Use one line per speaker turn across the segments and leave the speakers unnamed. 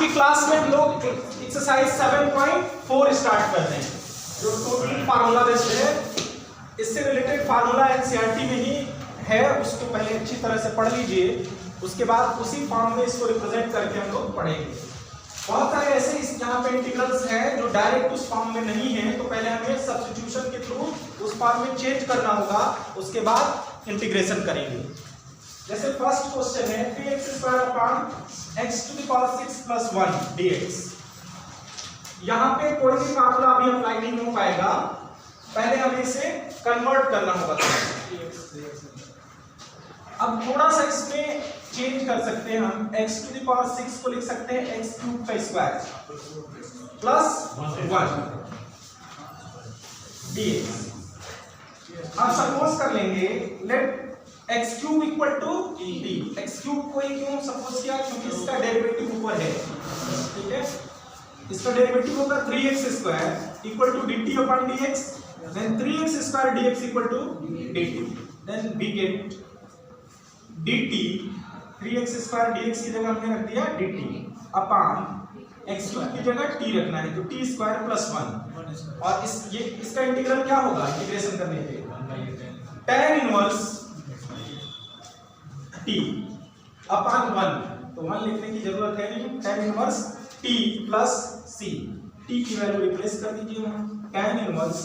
की क्लास में हम लोग एक्सरसाइज 7.4 स्टार्ट करते हैं, जो टोटली फार्मूला बेस्ड है। इससे रिलेटेड फार्मूला एनसीईआरटी में ही है, उसको पहले अच्छी तरह से पढ़ लीजिए, उसके बाद उसी फॉर्म में इसको रिप्रेजेंट करके हम लोग पढ़ेंगे। बहुत सारे ऐसे यहाँ पे इंटीग्रल्स हैं जो डायरेक्ट उस फॉर्म में नहीं है, तो पहले हमें सब्स्टिट्यूशन के थ्रू उस फॉर्म में चेंज करना होगा, उसके बाद इंटीग्रेशन करेंगे। जैसे फर्स्ट क्वेश्चन है 3x² अपॉन x⁻⁶ + 1 dx। यहाँ पे कोई भी फार्मूला अभी अप्लाई नहीं हो पाएगा, पहले हमें इसे कन्वर्ट करना होगा। अब थोड़ा सा इसमें चेंज कर सकते हैं, हम x⁻⁶ को लिख सकते हैं x³ + 1 dx। हम सपोज कर लेंगे लेट x³ = t। x³ को ही क्यों सपोज किया, क्योंकि इसका डेरिवेटिव ऊपर है, ठीक है। इसका डेरिवेटिव होगा 3x² = dt/dx, then 3x² dx = dt, then we get dt 3x² dx की जगह हमने रख दिया dt अपॉन x³ की जगह t रखना है, तो t² + 1। और इसका इंटीग्रल क्या होगा इंटीग्रेशन करने पे, tan इनवर्स t अपॉन 1, तो 1 लिखने की जरूरत है नहीं, tan inverse t + c, t की वैल्यू रिप्लेस कर दीजिए वहां, tan इनवर्स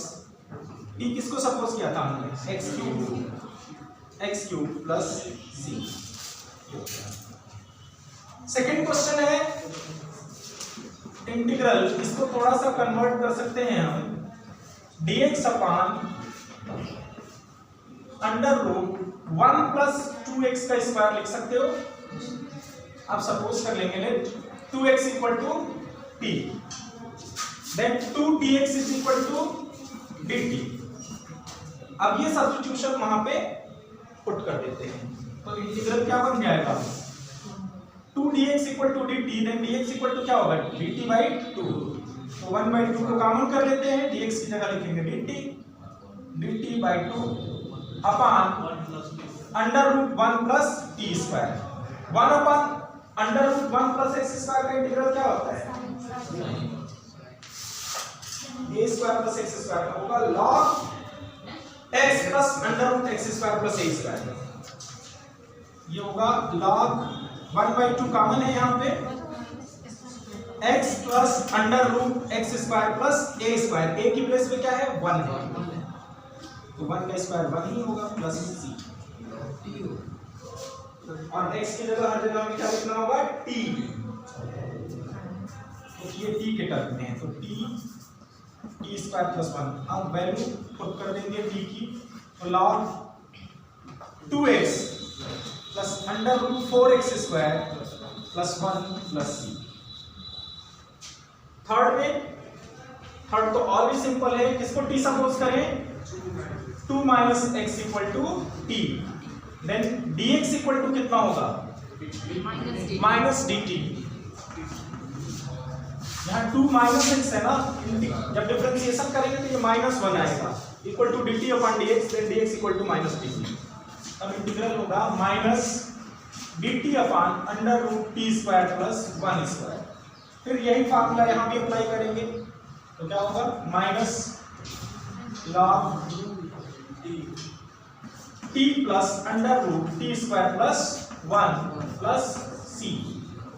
t किसको सपोज किया था हमने, x³ + c। सेकंड क्वेश्चन है इंटीग्रल, इसको थोड़ा सा कन्वर्ट कर सकते हैं हम, dx अपॉन √1 + 2x² लिख सकते हो। आप सपोज कर लेंगे late 2x = t, then 2dx = dt। अब ये सब्स्टिट्यूशन वहां पे पुट कर देते हैं, तो इंटीग्रल क्या बन जाएगा, 2dx = dt, then dx = क्या होगा dt/2। तो 1/2 को कॉमन कर लेते हैं, dx की जगह लिखेंगे dt/2 upon √1 + t²। 1 upon √1 + x² का इंटीग्रल क्या होता है, a² + x² का होगा log x + √x² + a²। ये होगा log 1/2 कॉमन है यहाँ पे, x + √x² + a²। a की प्लेस पे क्या है 1 है, तो 1 का स्क्वायर 1 ही होगा प्लस c, और x की जगह हर जगह हमें क्या लिखना होगा t, तो ये t के टर्म में है, तो t² + 1। अब वैल्यू पुट कर देंगे t की, तो log 2x + √4x² + 1 + c। Third तो और भी सिंपल है, किसको t सपोज करें, 2 - x = t, देन dx = कितना होगा -dt। यहाँ 2 - x है ना, जब डिफरेंशिएशन करेंगे तो ये -1 आएगा, = dt/dx, देन dx = -dt। अब इंटीग्रल होगा -dt/√t² + 1²। फिर यही फार्मूला यहाँ भी अप्लाई करेंगे, तो क्या होगा log t + √t² + 1 + c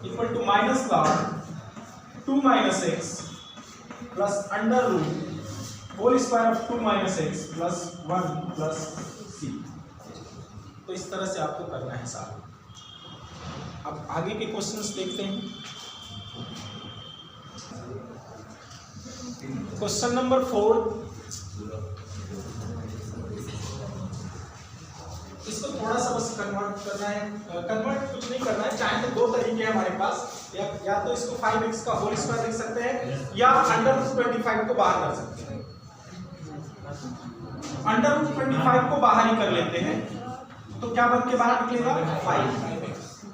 = -log 2 - x + √2² of 2 - x + 1 + c। तो इस तरह से आपको करना है साहब। अब आगे के क्वेश्चंस देखते हैं। क्वेश्चन नंबर 4, इसको थोड़ा सा बस कन्वर्ट करना है, कन्वर्ट कुछ नहीं करना है, चाहे तो 2 तरीके हैं हमारे पास, या तो इसको 5x का होल स्क्वायर लिख सकते हैं, या √25 को बाहर कर सकते हैं। √25 को बाहर ही कर लेते हैं, तो क्या बन के बाहर निकलेगा 5,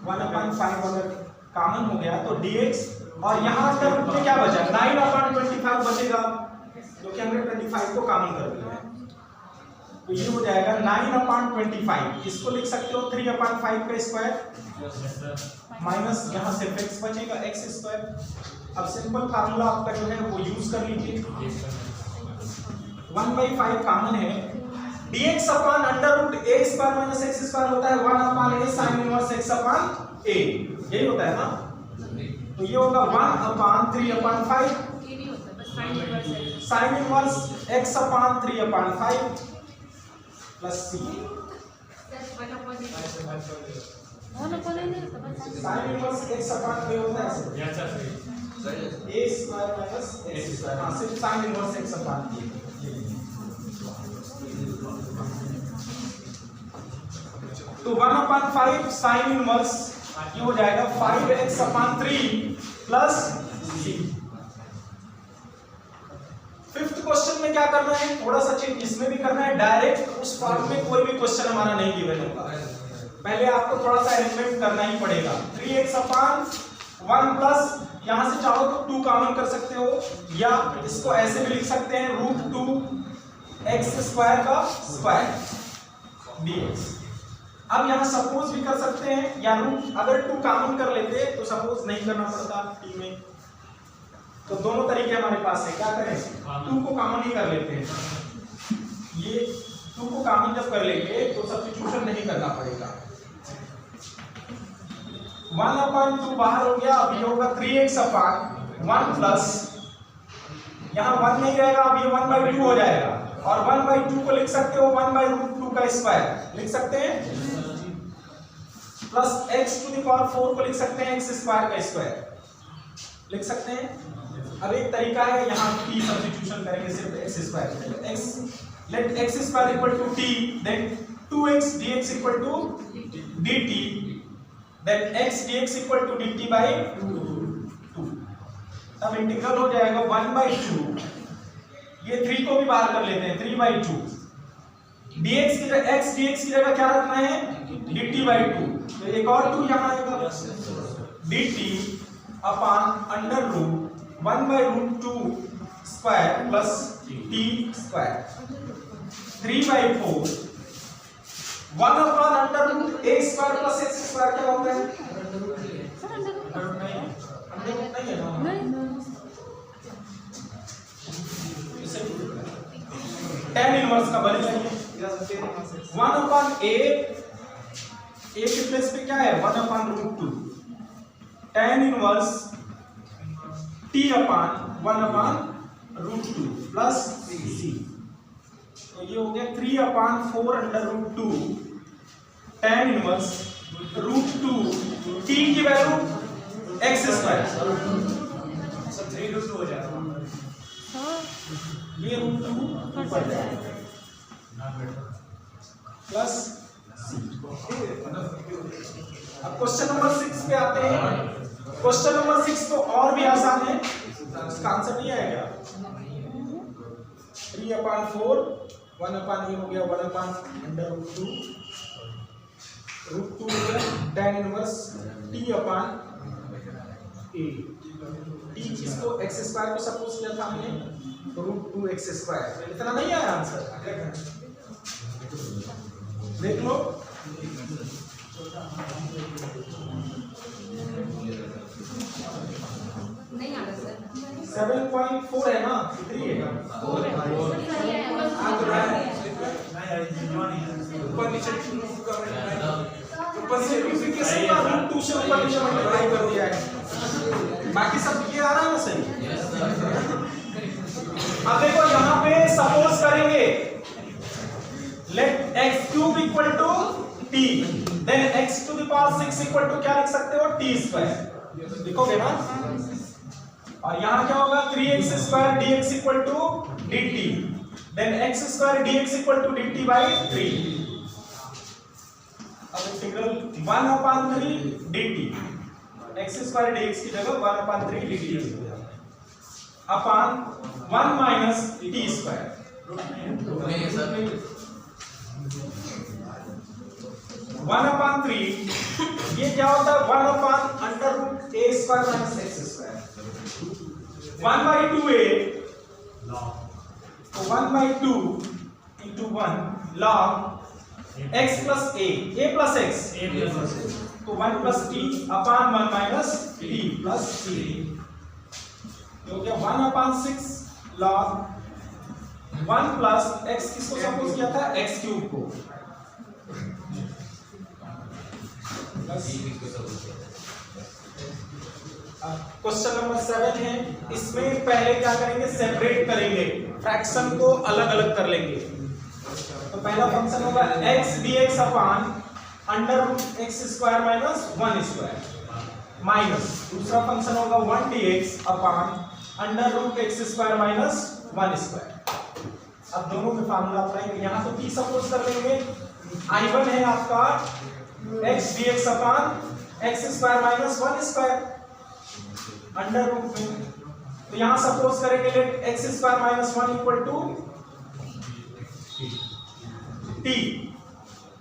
1/5 अगर कॉमन हो गया तो dx, और यहाँ टर्म में क्या बचा 9/25 बचेगा, जो कि हमने 25 को कॉमन कर दिया है। तो ये हो जाएगा 9/25। इसको लिख सकते हो 3/5 का स्क्वायर माइनस यहाँ से x बचेगा x²। अब सिंपल फार्मूला आपका जो है वो यूज कर लीजिए। 1/5 कॉमन है, dx अपान √a² - x² होता है 1/a sin इनवर्स x/a, यही होता है ना। तो ये होगा 1/3/5 sin inverse x/3/5 plus c sin inverse x/a होता है a² - x²। हाँ, सिर्फ sin इनवर्स x/a। तो 1/5 sin इनवर्स ये हो जाएगा 5x/3 plus c। Fifth question में क्या करना है, थोड़ा सा चेंज इसमें भी करना है। डायरेक्ट उस फॉर्म में कोई भी क्वेश्चन हमारा नहीं गिवन होगा, पहले आपको थोड़ा सा अरेंजमेंट करना ही पड़ेगा। 3x/1 प्लस यहां से चाहो तो 2 कॉमन कर सकते हो, या इसको ऐसे भी लिख सकते हैं √2x² का स्क्वायर dx। अब यहां सपोज भी कर सकते हैं, या अगर 2 कॉमन कर लेते तो सपोज नहीं करना पड़ता t में। तो दोनों तरीके हमारे पास है, क्या करें 2 को कॉमन ही कर लेते हैं। ये 2 को कॉमन जब कर लेंगे तो सब्स्टिट्यूशन नहीं करना पड़ेगा। 1/2 बाहर हो गया, अब ये होगा 3x/1 प्लस यहाँ 1 नहीं रहेगा, अब ये 1/2 हो जाएगा। और 1/2 को लिख सकते हो 1/√2 का स्क्वायर लिख सकते हैं, प्लस x⁴ को लिख सकते हैं x² का स्क्वायर लिख सकते हैं। अब एक तरीका है, यहाँ t सब्स्टिट्यूशन करेंगे सिर्फ x²। x let x² = t, then 2x dx = dt, then x dx = dt/2। तब इंटीग्रल हो जाएगा 1/2, ये 3 को भी बाहर कर लेते हैं 3/2। dx की जगह x dx की जगह क्या रखना है dt/2, तो एक और 2 यहाँ आएगा dt अपान √1/√2² plus t²। 3/4 1/√a² plus x² क्या होता है, नहीं है ना। tan इनवर्स का बन जाएगा 1/a, a के प्लेस पे क्या है 1/√2 tan inverse t/1/√2 plus c। तो ये हो गया 3/4√2 tan इनवर्स √2 t की वैल्यू x², सब 3√2 हो जाएगा, ये √2 ऊपर जाएगा प्लस c। अब क्वेश्चन नंबर 6 पे आते हैं। क्वेश्चन नंबर 6 तो और भी आसान है, इसका आंसर नहीं आएगा। 3/4 1/a हो गया 1/√2 √2 हो गया tan इनवर्स t/a। t इसको x² को सपोज किया था हमने, √2x²। इतना नहीं आया आंसर, देख लो। नहीं आ रहा सर, 7.4 है ना, 3 है ऊपर नीचे √2 से ऊपर नीचे मल्टीप्लाई कर दिया है, बाकी सब ये आ रहा है ना सही। अब देखो यहाँ पे सपोज करेंगे let x³ = t, then x⁶ क्या लिख सकते हो t², लिखोगे ना। और यहाँ क्या होगा 3x² dx = dt, then x² dx = dt/3। अब इंटीग्रल 1/3 dt, x² dx की जगह 1/3 dt अपान 1 - t²। 1/3 ये क्या होता है 1/√a² - x²। 1/2a, तो 1/2 × 1 log x plus a plus x, तो 1 plus t upon 1 minus t plus c, तो क्या 1 upon 6 log 1 plus x किसको सपोज किया था, x क्यूब को, क्वेश्चन नंबर 7 है। इसमें पहले क्या करेंगे, सेपरेट करेंगे, फ्रैक्शन को अलग अलग कर लेंगे। तो पहला फंक्शन होगा x dx upon under root x square minus 1 square, minus दूसरा फंक्शन होगा 1 dx upon under root x square minus 1 square. अब दोनों में फार्मूला अप्लाई, यहाँ तो t सपोज कर लेंगे, I1 है आपका x dx upon x square minus 1 square under root में, तो यहां सपोज करेंगे let x square minus 1 equal to t,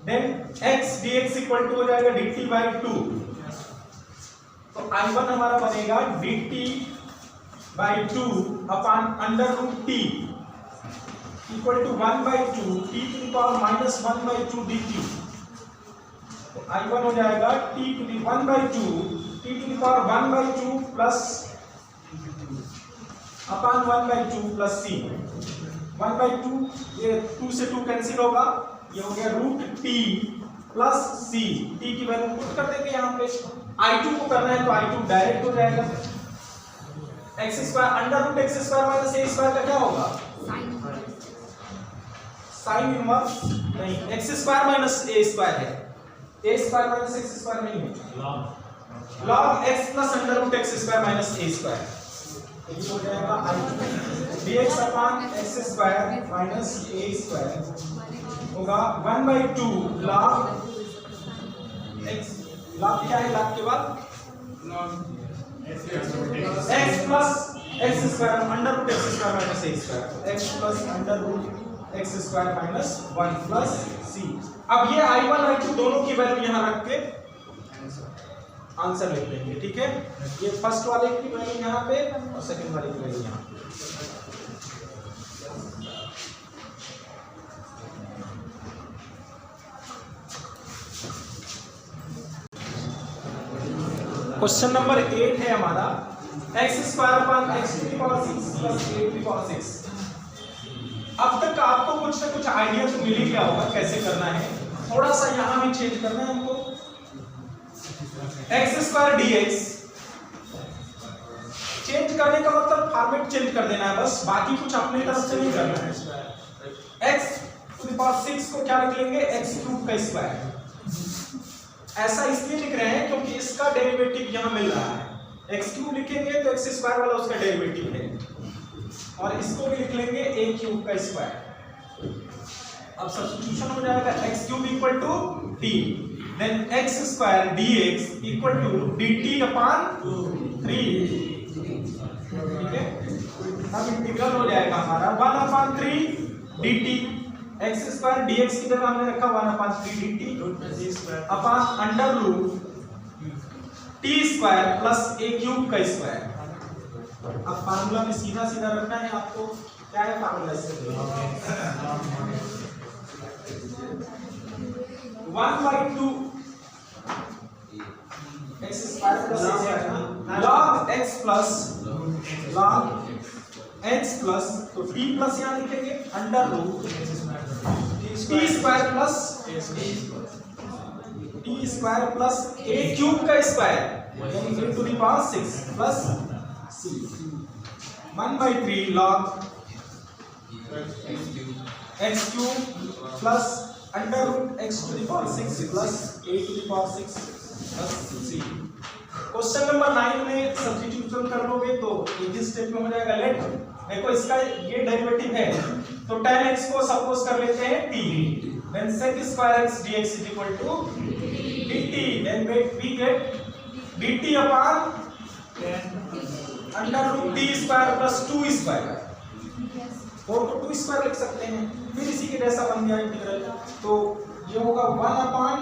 then x dx equal to हो जाएगा dt बाई 2, तो I1 हमारा बनेगा dt by 2 upon under root t equal to 1 by 2 t to the power minus 1 by 2 dt, तो I1 हो जाएगा t to the 1 by 2 t to the power 1 by 2 plus upon 1 by 2 plus c, 1 by 2 ये 2 से 2 cancel होगा, ये हो गया root t plus c, t की वैल्यू पुट कर देंगे यहाँ पे, I2 को करना है तो I2 डायरेक्ट हो जाएगा, x square under root x square minus a square का क्या होगा, साइन इनवर्स, नहीं x square minus a square है, a square minus x square नहीं है, log x plus under root x square minus a square, ये हो जाएगा I2 dx upon x square minus a square होगा 1 बाई 2 log x, log क्या है, log के बाद x plus x square under root x square minus a square, x plus under root x square minus 1 plus c। अब ये I1 I2 दोनों की value यहाँ रख के आंसर लिख लेंगे, ठीक है, ये फर्स्ट वाले की वैल्यू यहाँ पे और सेकंड वाले की वैल्यू यहाँ पे। क्वेश्चन नंबर 8 है हमारा, x square upon x to the power 6 plus a to the power 6। अब तक आपको कुछ ना कुछ आइडिया तो मिल ही गया होगा कैसे करना है, थोड़ा सा यहाँ भी चेंज करना है हमको, एक्स स्क्वायर dx चेंज करने का मतलब फॉर्मेट चेंज कर देना है बस, बाकी कुछ अपने तरफ से नहीं करना है। x टू द पावर 6 को क्या लिख लेंगे, x क्यूब का स्क्वायर, ऐसा इसलिए लिख रहे हैं क्योंकि इसका डेरिवेटिव यहाँ मिल रहा है, x क्यूब लिखेंगे तो x स्क्वायर वाला उसका डेरिवेटिव है, और इसको भी लिख लेंगे a क्यूब का स्क्वायर। अब सब्स्टिट्यूशन हो जाएगा x cube equal to t, then x square dx equal to dt upon 3, ठीक है। अब इंटीग्रल हो जाएगा हमारा 1 upon 3 dt, x square dx की जगह हमने रखा 1 upon 3 dt upon under root t square plus a cube का स्क्वायर। अब फार्मूला में सीधा सीधा रखना है आपको, क्या है फार्मूला इससे, 1 by 2 x square plus log x plus log x plus, तो t प्लस यहाँ लिखेंगे under root t square plus a cube का स्क्वायर यानी a to the power 6 plus c, 1 by 3 log x cube plus under root x to the power 6 plus a to the power 6 plus c। Question number 9 में substitution कर लोगे तो easy step में हो जाएगा, late देखो इसका ये डेरिवेटिव है तो tan x को सपोज कर लेते हैं t, then sec square x dx is equal to dt, then we get dt upon under root t square plus 2 square, 4 को 2 स्क्वायर लिख सकते हैं, फिर इसी के जैसा बन गया इंटीग्रल, तो ये होगा 1 upon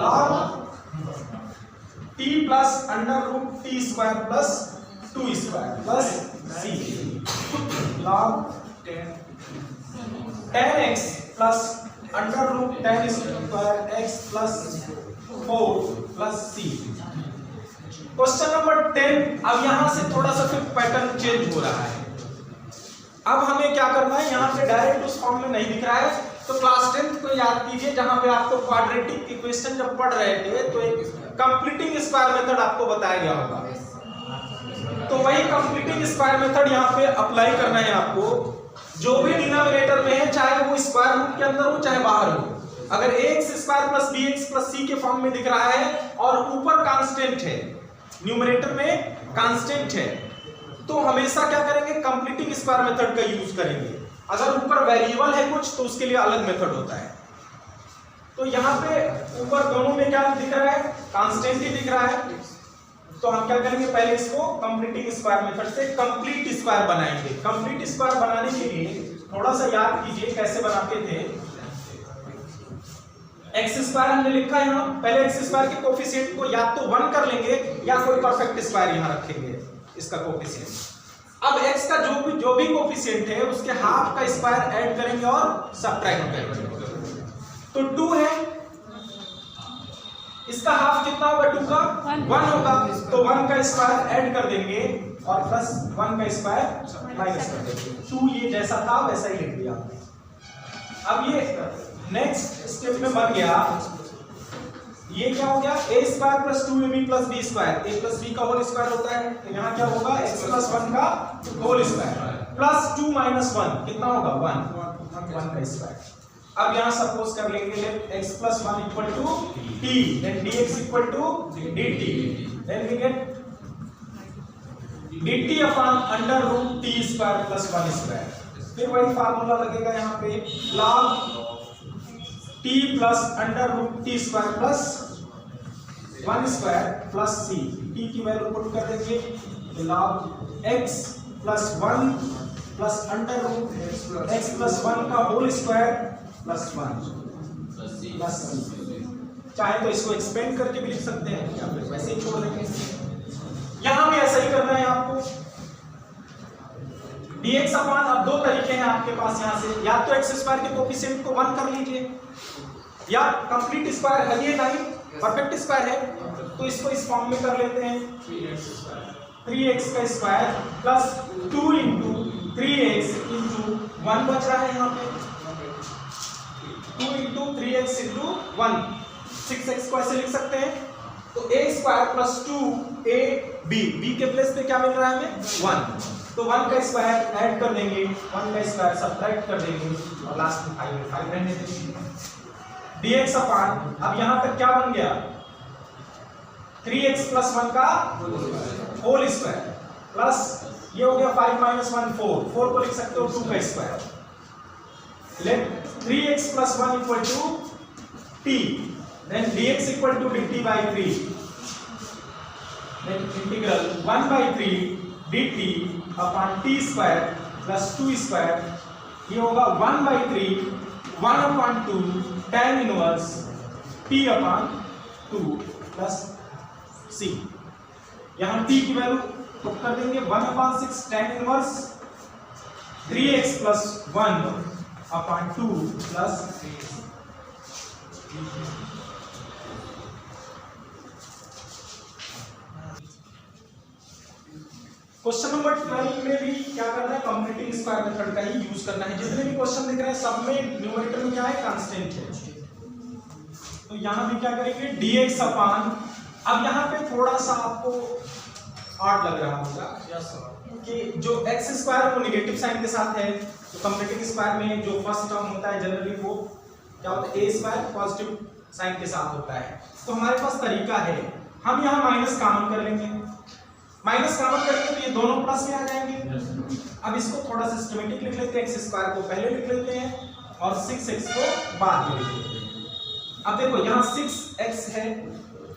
log t plus under root t square plus 2 square plus c, log 10x plus under root 10 square x plus 4 plus c। Question number 10। अब यहां से थोड़ा सा फिर पैटर्न चेंज हो रहा है। अब हमें क्या करना है, यहां पे डायरेक्ट उस फॉर्म में नहीं दिख रहा है, तो क्लास 10th को याद कीजिए जहां पे आपको क्वाड्रेटिक इक्वेशन जब पढ़ रहे थे तो एक कंप्लीटिंग स्क्वायर मेथड आपको बताया गया होगा। तो वही कंप्लीटिंग स्क्वायर मेथड यहां पे अप्लाई करना है आपको। जो भी डिनोमिनेटर में है, चाहे वो स्क्वायर रूट के अंदर हो चाहे बाहर हो, अगर ax square plus bx plus c के फॉर्म में दिख रहा है और ऊपर कांस्टेंट है, न्यूमरेटर में कांस्टेंट है, तो हमेशा क्या करेंगे, कंप्लीटिंग स्क्वायर मेथड का यूज करेंगे। अगर ऊपर वेरिएबल है कुछ तो उसके लिए अलग मेथड होता है। तो यहाँ पे ऊपर दोनों में क्या दिख रहा है, कांस्टेंट ही दिख रहा है। तो हम क्या करेंगे, पहले इसको कंप्लीटिंग स्क्वायर मेथड से कंप्लीट स्क्वायर बनाएंगे। कंप्लीट स्क्वायर बनाने के लिए थोड़ा सा याद कीजिए कैसे बनाते थे। एक्स स्क्वायर हमने लिखा है यहाँ, पहले एक्स स्क्वायर के कोफिशिएंट को या तो 1 कर लेंगे या कोई परफेक्ट स्क्वायर यहाँ रखेंगे इसका कोफिशिएंट। अब x का जो भी कोफिशिएंट है उसके हाफ का स्क्वायर ऐड करेंगे और सबट्रैक्ट करेंगे। तो 2 है, इसका हाफ कितना होगा, 2 का 1 होगा, तो 1 का स्क्वायर ऐड कर देंगे और प्लस 1 का स्क्वायर माइनस कर देंगे। 2 ये जैसा था वैसा ही लिख दिया। अब ये नेक्स्ट स्टेप में बन गया, ये क्या हो गया, a square plus 2ab plus b square, a plus b का होल स्क्वायर होता है, तो यहाँ क्या होगा, x प्लस 1 का होल स्क्वायर प्लस 2 माइनस 1 कितना होगा, 1 का स्क्वायर। अब यहाँ सपोज कर लेंगे let x plus 1 equal to t, then dx equal to dt, then we get dt upon under root t square plus 1 square. फिर वही फार्मूला लगेगा यहाँ पे, log t plus under root t square plus 1 square plus c, t की value put कर देंगे, log x plus 1 plus under root x plus 1 का whole square plus 1 plus c। चाहे तो इसको एक्सपेंड करके भी लिख सकते हैं या फिर वैसे ही छोड़ देंगे। यहां भी ऐसा ही करना है आपको। dx अपॉन, अब 2 तरीके हैं आपके पास यहाँ से, या तो x स्क्वायर के कोफिशिएंट को 1 कर लीजिए, या कंप्लीट स्क्वायर है ये नहीं, परफेक्ट स्क्वायर है तो इसको इस फॉर्म में कर लेते हैं, 3x का square plus 2 into 3x into 1 बच रहा है यहाँ पे, 2 इंटू 3x इंटू 1, 6x को ऐसे लिख सकते हैं। तो a square plus 2ab, b के प्लेस पे क्या मिल रहा है हमें, 1, तो 1 का स्क्वायर ऐड कर देंगे, 1 का स्क्वायर सब्ट्रैक्ट कर देंगे और लास्ट में 5 रहने देंगे। dx अपॉन, अब यहां तक क्या बन गया, 3x प्लस 1 का होल स्क्वायर प्लस ये हो गया 5 माइनस 1 4 को लिख सकते हो 2 का square, let 3x plus 1 equal to t, then dx equal to dt by 3, then integral 1 by 3 dt upon t square plus 2 square, ये होगा 1 by 3 1 upon 2 tan inverse t upon 2 plus c। यहाँ t की value put कर देंगे, 1 upon 6 tan inverse 3x plus 1 upon 2 plus question number 12 में भी क्या करना है, कंप्लीटिंग स्क्वायर मेथड का ही यूज करना है। जितने भी क्वेश्चन दिख रहे हैं सब में न्यूमरेटर में क्या है, कांस्टेंट है। तो यहां भी क्या करेंगे, dx अपॉन, अब यहां पे थोड़ा सा आपको आर्ट लग रहा होगा कि जो x स्क्वायर वो नेगेटिव साइन के साथ है, तो कंप्लीटिंग स्क्वायर में जो फर्स्ट टर्म होता है जनरली वो क्या होता है, a स्क्वायर पॉजिटिव साइन के साथ होता है। तो हमारे पास तरीका है, हम यहाँ माइनस कॉमन कर लेंगे, माइनस कॉमन करेंगे तो ये दोनों प्लस में आ जाएंगे। अब इसको थोड़ा सिस्टमेटिक लिख लेते हैं, x स्क्वायर को पहले लिख लेते हैं और 6x को बाद में लिख लेते हैं। अब देखो यहाँ 6x है,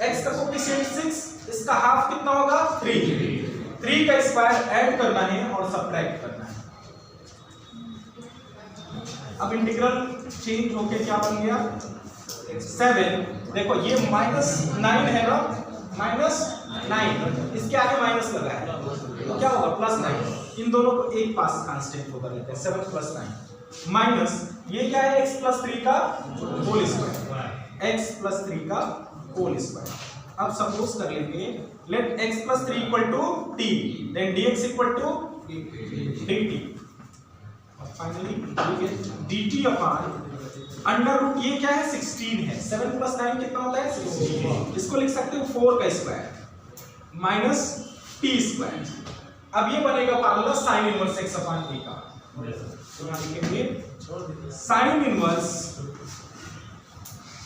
x का कोफिशिएंट 6, इसका हाफ कितना होगा, 3 का स्क्वायर ऐड करना है और सबट्रैक्ट करना है। अब इंटीग्रल चेंज होके क्या बन गया, 7, देखो ये -9 है ना, -9, इसके आगे माइनस लगा है तो क्या होगा, +9, इन दोनों को एक पास कांस्टेंट को कर लेते हैं 7 + 9 माइनस ये क्या है x + 3 का होल स्क्वायर, x + 3 का होल स्क्वायर। अब सपोज कर लेंगे let x + 3 = t, then dx = dt, और finally we get dt upon under root ये क्या है 16 है, 7 + 9 कितना होता है 16, इसको लिख सकते हो 4 का स्क्वायर माइनस t स्क्वायर। अब ये बनेगा formula sin inverse x upon t का, तो यहाँ लिखेंगे sin inverse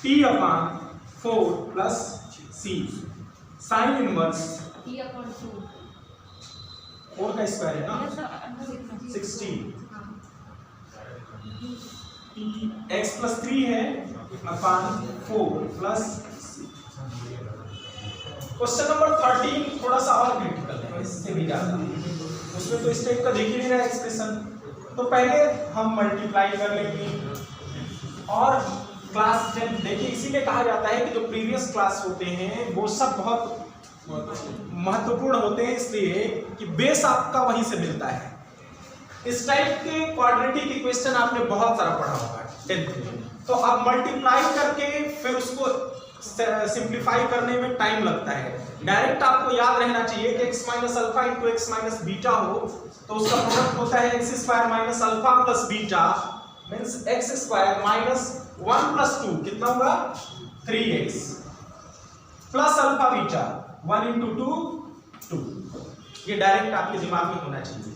t upon 4 plus c, sin inverse
t upon 2
4 का स्क्वायर है ना 16 x + 3 है अपॉन 4 प्लस क्वेश्चन नंबर 13 थोड़ा सा और क्रिटिकल है इससे भी ज्यादा, उसमें तो इस टाइप का देख ही नहीं रहा एक्सप्रेशन, तो पहले हम मल्टीप्लाई कर लेंगे और क्लास 10 देखिए, इसीलिए कहा जाता है कि जो प्रीवियस क्लास होते हैं वो सब बहुत महत्वपूर्ण होते हैं, इसलिए कि बेस आपका वहीं से मिलता है। इस टाइप के क्वाड्रेटिक इक्वेशन आपने बहुत सारा पढ़ा होगा 10th में, तो अब मल्टीप्लाई करके फिर उसको सिंप्लीफाई करने में टाइम लगता है। डायरेक्ट आपको याद रहना चाहिए कि x - अल्फा × x - बीटा हो तो उसका प्रोडक्ट होता है x² - alpha + beta means x² - 1 + 2 कितना होगा 3x प्लस अल्फा बीटा 1 × 2 2। ये डायरेक्ट आपके दिमाग में होना चाहिए।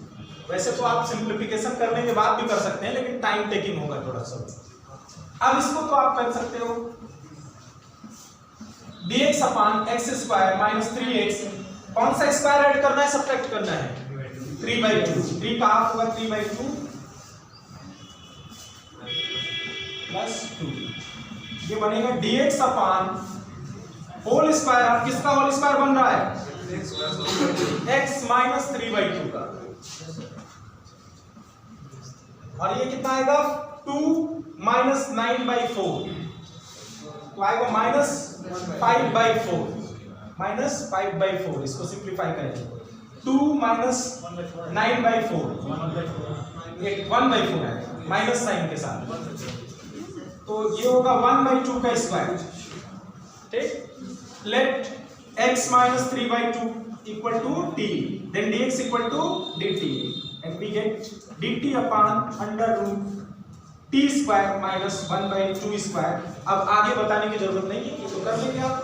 वैसे तो आप सिंप्लीफिकेशन करने के बाद भी कर सकते हैं, लेकिन टाइम टेकिंग होगा थोड़ा सा। अब इसको तो आप कर सकते हो dx अपॉन x² - 3x, कौन सा स्क्वायर ऐड करना है सब्ट्रैक्ट करना है 3/2, 3 का हाफ होगा 3/2 प्लस 2, ये बनेगा dx अपॉन होल स्क्वायर। अब किसका होल स्क्वायर बन रहा है x - 3/2 का, और ये कितना आएगा 2 - 9/4 तो आएगा -5/4 -5/4। इसको सिंप्लीफाई करेंगे 2 - 9/4 ये 1/4 है माइनस साइन के साथ, तो ये होगा 1/2 का स्क्वायर। ठीक, late x - 3/2 = t, then dx = dt and we get dt upon under root t square minus 1/2 square. अब आगे बताने की जरूरत नहीं है, ये तो कर लेंगे आप।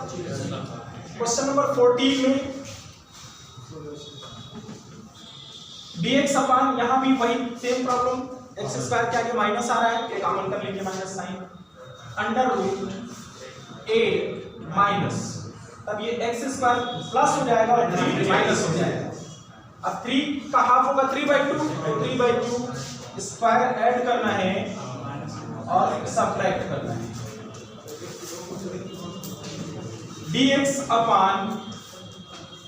क्वेश्चन नंबर 14 में dx अपॉन यहां भी वही सेम प्रॉब्लम, x² के आगे माइनस आ रहा है, ये कॉमन कर लेंगे minus sine, under root a minus, तब ये x² प्लस हो जाएगा और 3 माइनस हो जाएगा। अब 3 का हाफ होगा 3/2, 3/2 स्क्वायर ऐड करना है और सब्ट्रैक्ट करना है। dx अपॉन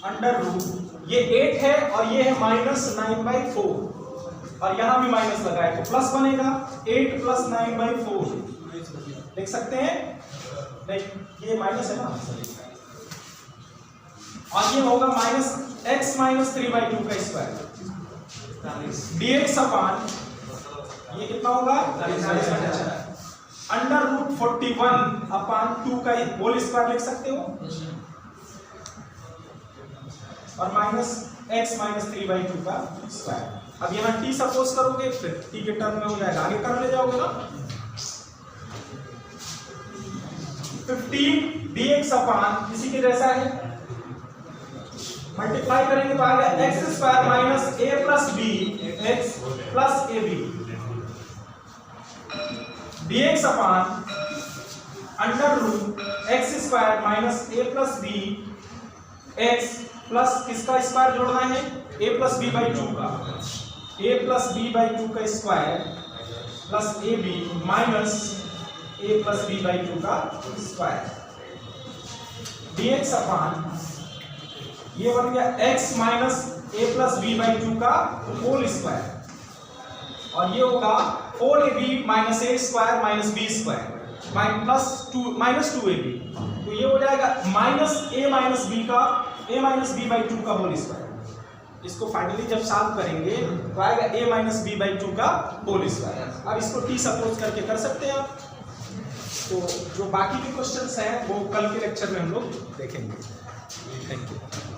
अंडर रूट ये 8 है और ये है -9/4, और यहां भी माइनस लगा है तो प्लस बनेगा 8 + 9/4 देख सकते हैं, नहीं ये माइनस है ना, और ये होगा -x - 3/2 का स्क्वायर। dx अपॉन ये कितना होगा अंडर रूट 41 अपॉन 2 का होल स्क्वायर लिख सकते हो, और -x - 3/2 का स्क्वायर। अब यहाँ t सपोज करोगे फिर t के टर्म में हो जाएगा, आगे कर ले जाओगे ना। 15 dx अपॉन इसी के जैसा है, मल्टीप्लाई करेंगे तो आएगा x² - a + b x + ab, dx upon under root x² - a + b x plus किसका स्क्वायर जोड़ना है a + b/2 का, a + b/2 का square plus ab minus a + b/2 का स्क्वायर, dx अपॉन ये बन गया x - a + b/2 का होल स्क्वायर, और ये होगा 4ab - a² - b² plus 2ab, तो ये हो जाएगा -a - b का a - b/2 का होल स्क्वायर। इसको फाइनली जब सॉल्व करेंगे तो आएगा a माइनस बी बाई 2 का होल स्क्वायर। अब इसको t सपोज करके कर सकते हैं आप। तो जो बाकी के क्वेश्चंस हैं वो कल के लेक्चर में हम लोग देखेंगे। Thank you.